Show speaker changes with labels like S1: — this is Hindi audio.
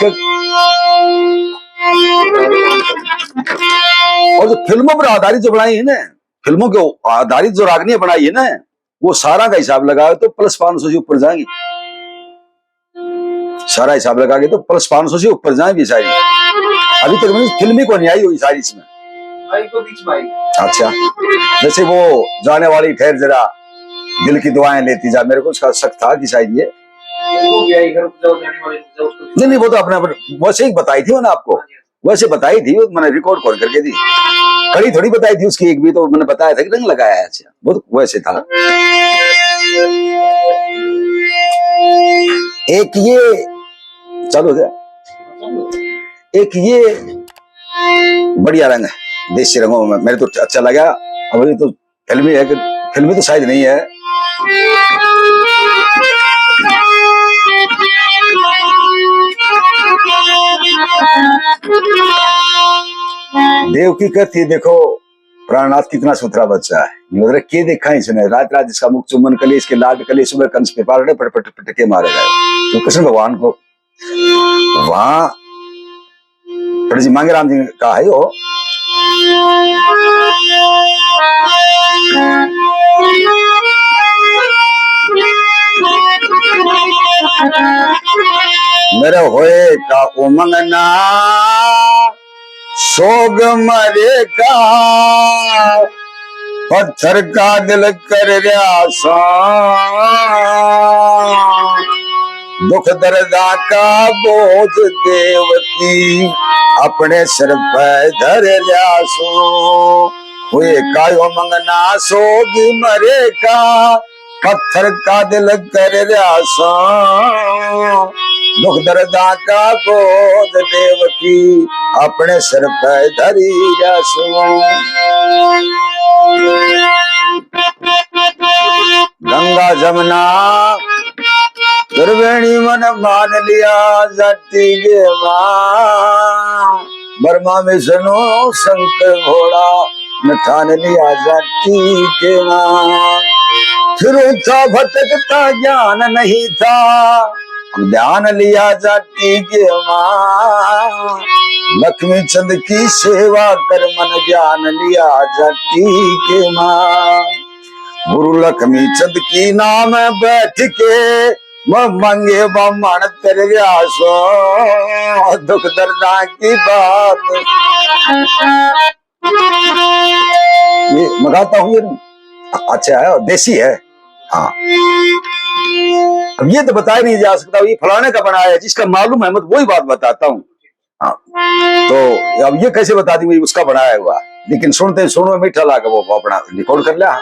S1: इसके और जो फिल्मों पर आधारित जो बनाई है ना, फिल्मों के आधारित जो रागनी बनाई है ना, वो सारा का हिसाब लगाए तो प्लस 500 से ऊपर जाएंगे। सारा हिसाब लगा के तो प्लस 500 से ऊपर जाएंगी सारी। अभी तक मैंने फिल्म ही को नहीं आई हुई सारी इसमें।
S2: तो बीच में आई।
S1: अच्छा, जैसे वो जाने वाली ठहर जरा दिल की दुआएं लेती जा, मेरे को उसका शक था कि शायद ये नहीं, वो तो अपने वैसे ही बताई थी मैंने आपको, वैसे बताई थी मैंने, रिकॉर्ड कॉल करके दी, कड़ी थोड़ी बताई थी उसकी एक भी, तो मैंने बताया था कि रंग लगाया है। अच्छा, वो तो वैसे था। एक ये चलो गया, एक ये बढ़िया रंग है देसी रंगों में, मेरे तो अच्छा लगा। अब ये तो फिल्मी है कि फिल्मी तो शायद नहीं है। देव की कहती देखो प्राणनाथ कितना सुथरा बच्चा है, के देखा इसने रात रात इसका मुख चुम्बन कले, इसके लाड कले, सुबह कंस पे पार पट पट पटके मारे गए। तो कृष्ण भगवान को वहां पंडित जी मांगे राम जी का है वो, मेरे होए का उमंगना सोग मरे का, पत्थर का दिल कर रहा, दुख दर्दा का बोझ देव की अपने सिर पे धर रहा। हुए का उमंगना सोग मरे का, पत्थर का दिल कर रहा, दुख दर्दा का बोझ देव की अपने सिर पे धरी रसो। गंगा जमुना त्रिवेणी मन मान लिया जाती के मां, ब्रह्मा विष्णु शंकर भोला न ठान लिया जाती के मां। फिर था भटकता ज्ञान नहीं था, ध्यान लिया जाती के मां। लक्ष्मी चंद की सेवा कर मन ज्ञान लिया जाती के मां। गुरु लक्ष्मी चंद की नाम बैठ के मंगे बमन कर गया सो, दुख दर्दा की बात ये मंगाता हूँ ये। अच्छा है और देसी है। हाँ, अब ये तो बताया नहीं जा सकता ये फलाने का बनाया है, जिसका मालूम है मैं वही बात बताता हूँ। हाँ, तो अब ये कैसे बता दी उसका बनाया हुआ, लेकिन सुनते सुनो मीठा लगा वो अपना रिकॉर्ड कर लिया।